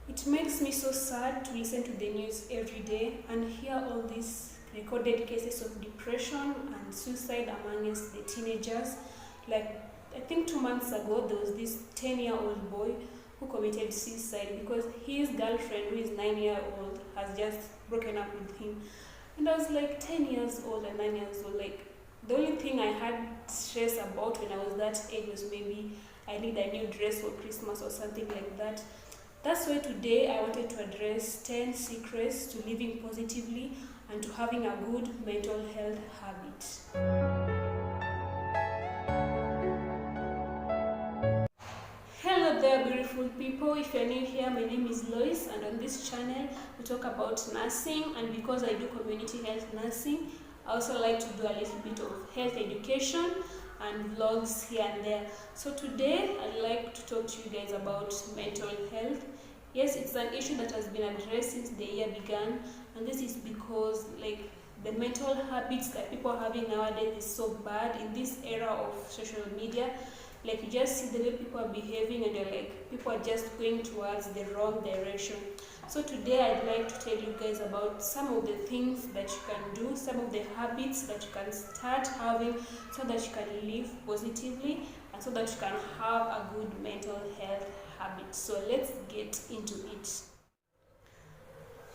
It makes me so sad to listen to the news every day and hear all these recorded cases of depression and suicide amongst the teenagers. Like, I think 2 months ago, there was this 10-year-old boy who committed suicide because his girlfriend, who is 9 years old, has just broken up with him. And I was like 10 years old and 9 years old. Like, the only thing I had stress about when I was that age was maybe I need a new dress for Christmas or something like that. That's why today I wanted to address 10 secrets to living positively and to having a good mental health habit. Hello there, beautiful people. If you're new here, my name is Lois, and on this channel we talk about nursing. And because I do community health nursing, I also like to do a little bit of health education and vlogs here and there. So today I'd like to talk to you guys about mental health. Yes, it's an issue that has been addressed since the year began, and this is because the mental habits that people are having nowadays is so bad in this era of social media. Like, you just see the way people are behaving and you're like, people are just going towards the wrong direction. So today I'd like to tell you guys about some of the things that you can do, some of the habits that you can start having so that you can live positively and so that you can have a good mental health habit. So let's get into it.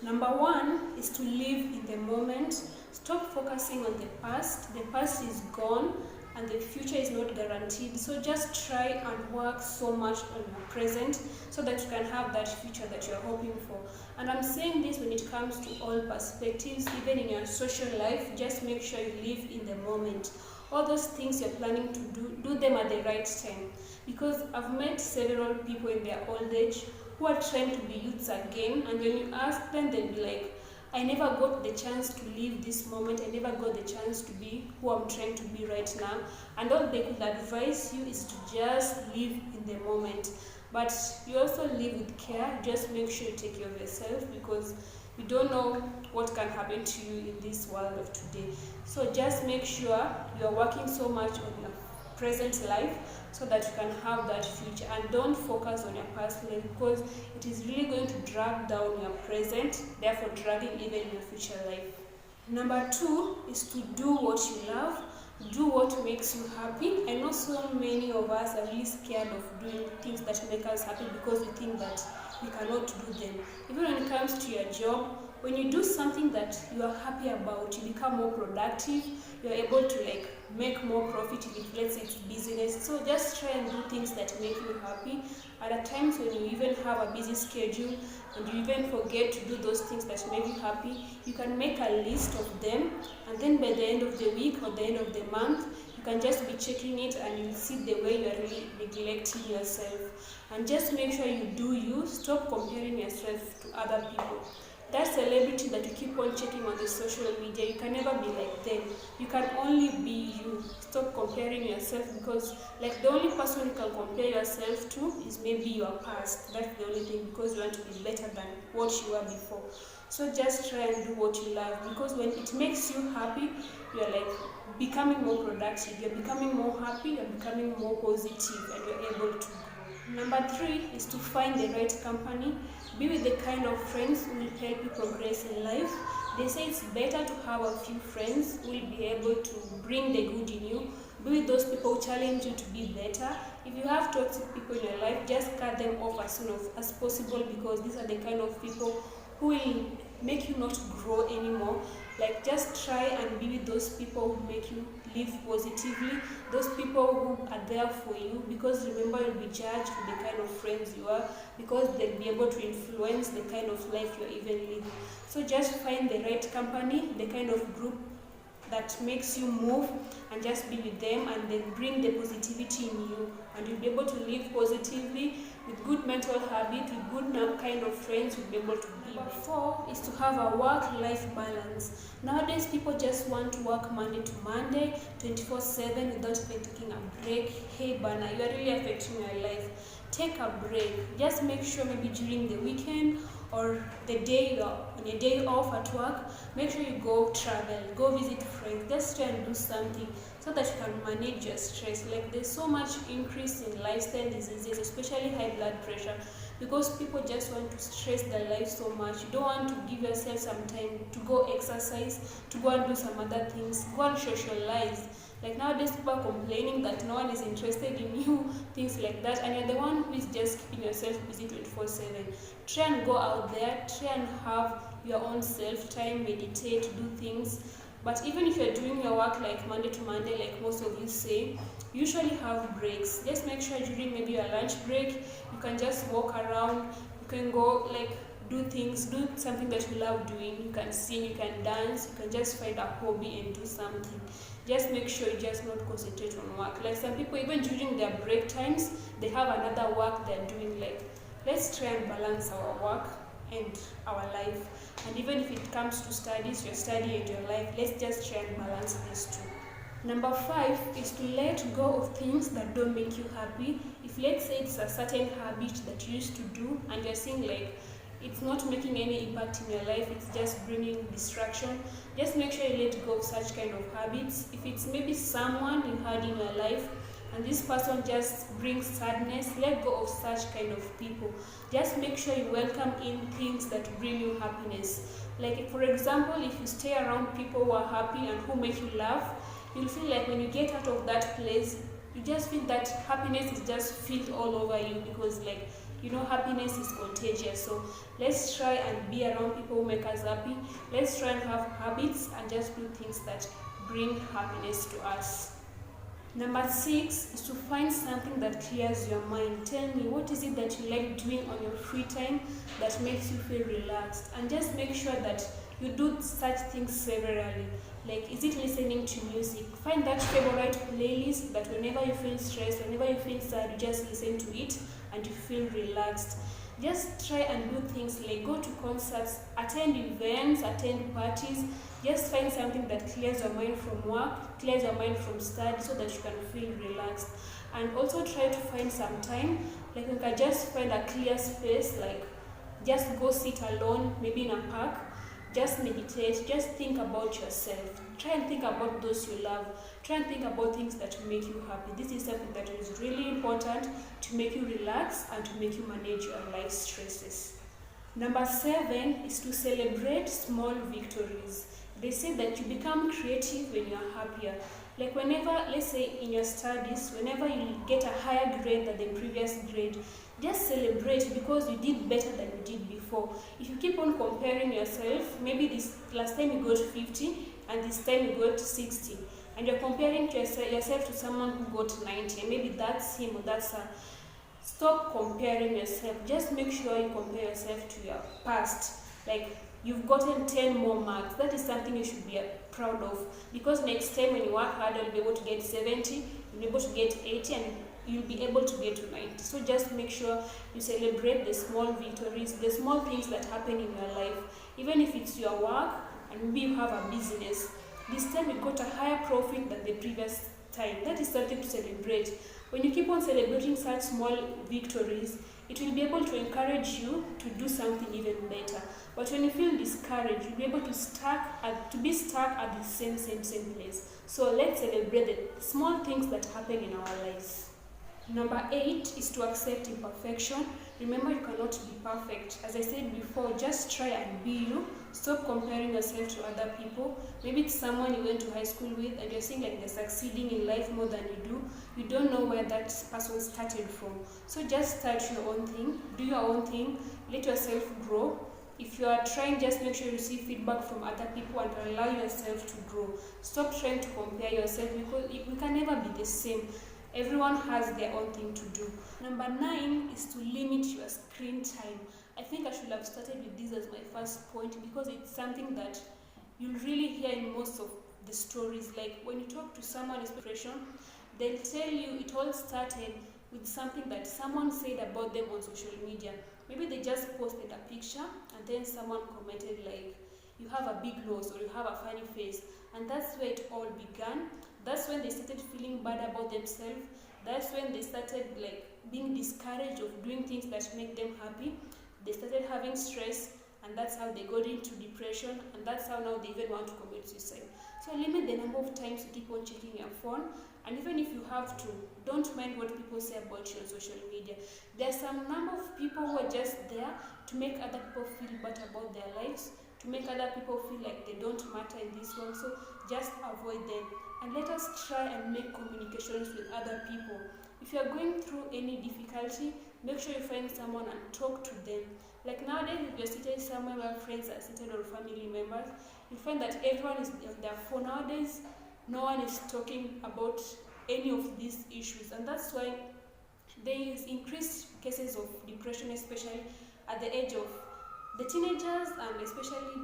Number one is to live in the moment. Stop focusing on the past. The past is gone and the future is not guaranteed. So just try and work so much on your present so that you can have that future that you're hoping for. And I'm saying this when it comes to all perspectives, even in your social life. Just make sure you live in the moment. All those things you're planning to do them at the right time. Because I've met several people in their old age who are trying to be youths again, and when you ask them, they'll be like, I never got the chance to live this moment, I never got the chance to be who I'm trying to be right now. And all they could advise you is to just live in the moment. But you also live with care. Just make sure you take care of yourself, because you don't know what can happen to you in this world of today. So just make sure you are working so much on your present life so that you can have that future, and don't focus on your past life, because it is really going to drag down your present, therefore dragging even your future life. Number two is to do what you love. Do what makes you happy. I know so many of us are really scared of doing things that make us happy because we think that we cannot do them. Even when it comes to your job, when you do something that you are happy about, you become more productive, you're able to make more profit if, let's say, it's business. So just try and do things that make you happy. And at times when you even have a busy schedule and you even forget to do those things that make you happy, you can make a list of them, and then by the end of the week or the end of the month, you can just be checking it and you'll see the way you're really neglecting yourself. And just make sure you do you. Stop comparing yourself to other people. That celebrity that you keep on checking on the social media, you can never be like them. You can only be you. Stop comparing yourself, because the only person you can compare yourself to is maybe your past. That's the only thing, because you want to be better than what you were before. So just try and do what you love, because when it makes you happy, you're becoming more productive, you're becoming more happy, you're becoming more positive, and you're able to grow. Number three is to find the right company. Be with the kind of friends who will help you progress in life. They say it's better to have a few friends who will be able to bring the good in you. Be with those people who challenge you to be better. If you have toxic people in your life, just cut them off as soon as possible, because these are the kind of people who will make you not grow anymore. Just try and be with those people who make you live positively, those people who are there for you, because remember, you'll be judged for the kind of friends you are, because they'll be able to influence the kind of life you're even living. So just find the right company, the kind of group that makes you move, and just be with them, and then bring the positivity in you, and you'll be able to live positively with good mental habit, with good kind of friends you'll be able to be. Number four is to have a work-life balance. Nowadays, people just want to work Monday to Monday, 24/7, without even taking a break. Hey, Bana, you are really affecting your life. Take a break. Just make sure maybe during the weekend or the day you're on a day off at work, make sure you go travel, go visit friends. Just try and do something so that you can manage your stress. There's so much increase in lifestyle diseases, especially high blood pressure. because people just want to stress their life so much. You don't want to give yourself some time to go exercise, to go and do some other things, go and socialize. Like nowadays people are complaining that no one is interested in you, things like that, and you're the one who is just keeping yourself busy 24/7. Try and go out there, try and have your own self time, meditate, do things. But even if you're doing your work like Monday to Monday, like most of you say, you usually have breaks. Just make sure during maybe your lunch break, you can just walk around, you can go like do things, do something that you love doing. You can sing, you can dance, you can just find a hobby and do something. Just make sure you just not concentrate on work. Like some people, even during their break times, they have another work they're doing. Like, let's try and balance our work and our life. And even if it comes to studies, your study and your life, let's just try and balance these two. Number 5 is to let go of things that don't make you happy. If let's say it's a certain habit that you used to do and you're seeing like it's not making any impact in your life, it's just bringing distraction, just make sure you let go of such kind of habits. If it's maybe someone you had in your life and this person just brings sadness, let go of such kind of people. Just make sure you welcome in things that bring you happiness. Like for example, if you stay around people who are happy and who make you laugh, you'll feel like when you get out of that place, you just feel that happiness is just filled all over you, because like, you know, happiness is contagious. So let's try and be around people who make us happy. Let's try and have habits and just do things that bring happiness to us. Number 6 is to find something that clears your mind. Tell me, what is it that you like doing on your free time that makes you feel relaxed? And just make sure that you do such things severally. Like, is it listening to music? Find that favorite playlist that whenever you feel stressed, whenever you feel sad, you just listen to it and you feel relaxed. Just try and do things like go to concerts, attend events, attend parties. Just find something that clears your mind from work, clears your mind from study, so that you can feel relaxed. And also try to find some time, like you can just find a clear space, like just go sit alone, maybe in a park. Just meditate, just think about yourself. Try and think about those you love. Try and think about things that make you happy. This is something that is really important to make you relax and to make you manage your life stresses. Number 7 is to celebrate small victories. They say that you become creative when you are happier. Like whenever, let's say in your studies, whenever you get a higher grade than the previous grade, just celebrate because you did better than you did before. If you keep on comparing yourself, maybe this last time you got 50 and this time you got 60, and you're comparing yourself to someone who got 90, and maybe that's him or that's her. Stop comparing yourself. Just make sure you compare yourself to your past. Like, you've gotten 10 more marks. That is something you should be proud of, because next time when you work hard, you'll be able to get 70, you'll be able to get 80, and you'll be able to get to 90. So just make sure you celebrate the small victories, the small things that happen in your life. Even if it's your work and maybe you have a business, this time you got a higher profit than the previous time. That is something to celebrate. When you keep on celebrating such small victories, it will be able to encourage you to do something even better. But when you feel discouraged, you'll be able to be stuck at the same place. So let's celebrate the small things that happen in our lives. Number 8 is to accept imperfection. Remember, you cannot be perfect. As I said before, just try and be you. Stop comparing yourself to other people. Maybe it's someone you went to high school with and you're seeing like they're succeeding in life more than you do. You don't know where that person started from. So just start your own thing, do your own thing, let yourself grow. If you are trying, just make sure you receive feedback from other people and allow yourself to grow. Stop trying to compare yourself, because we can never be the same. Everyone has their own thing to do. Number 9 is to limit your screen time. I think I should have started with this as my first point, because it's something that you'll really hear in most of the stories. Like when you talk to someone with depression, they'll tell you it all started with something that someone said about them on social media. Maybe they just posted a picture and then someone commented like, you have a big nose or you have a funny face. And that's where it all began. That's when they started feeling bad about themselves. That's when they started like being discouraged of doing things that make them happy. They started having stress, and that's how they got into depression, and that's how now they even want to commit suicide. So limit the number of times you keep on checking your phone, And even if you have to, don't mind what people say about you on social media. There are some number of people who are just there to make other people feel better about their lives, to make other people feel like they don't matter in this world. So just avoid them, and let us try and make communications with other people. If you are going through any difficulty, make sure you find someone and talk to them. Like nowadays, if you're seated somewhere where friends are seated or family members, you find that everyone is on their phone nowadays. No one is talking about any of these issues, and that's why there is increased cases of depression, especially at the age of the teenagers, and especially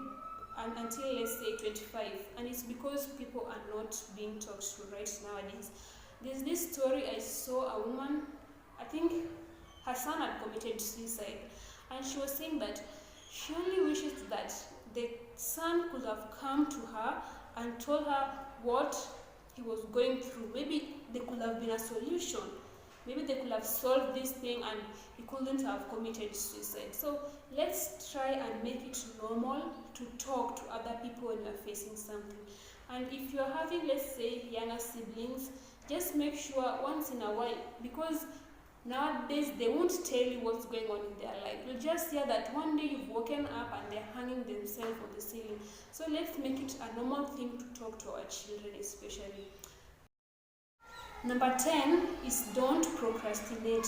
until let's say 25. And it's because people are not being talked to right nowadays. There's this story. I saw a woman, I think her son had committed suicide, and she was saying that she only wishes that the son could have come to her and told her what he was going through. Maybe there could have been a solution. Maybe they could have solved this thing and he couldn't have committed suicide. So let's try and make it normal to talk to other people when you're facing something. And if you're having, let's say, younger siblings, just make sure once in a while, because nowadays they won't tell you what's going on in their life. You'll just hear that one day you've woken up and they're hanging themselves on the ceiling. So let's make it a normal thing to talk to our children, especially. Number 10 is don't procrastinate.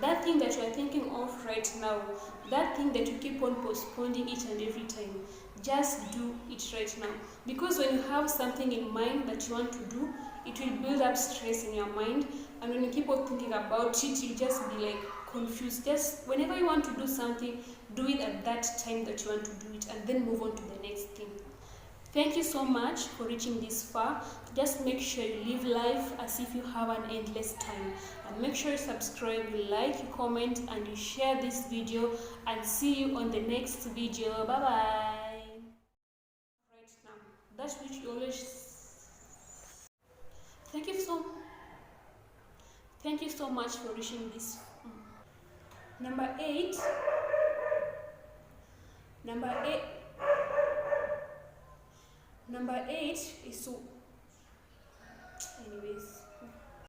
That thing that you are thinking of right now, that thing that you keep on postponing each and every time, just do it right now. Because when you have something in mind that you want to do, it will build up stress in your mind, and when you keep on thinking about it, you'll just be like confused. Just whenever you want to do something, do it at that time that you want to do it, and then move on to the next thing. Thank you so much for reaching this far. Just make sure you live life as if you have an endless time, and make sure you subscribe, you like, you comment, and you share this video, and see you on the next video. Bye bye. Right now, that's which you always thank you so much for reaching this. Number 8 number 8 is to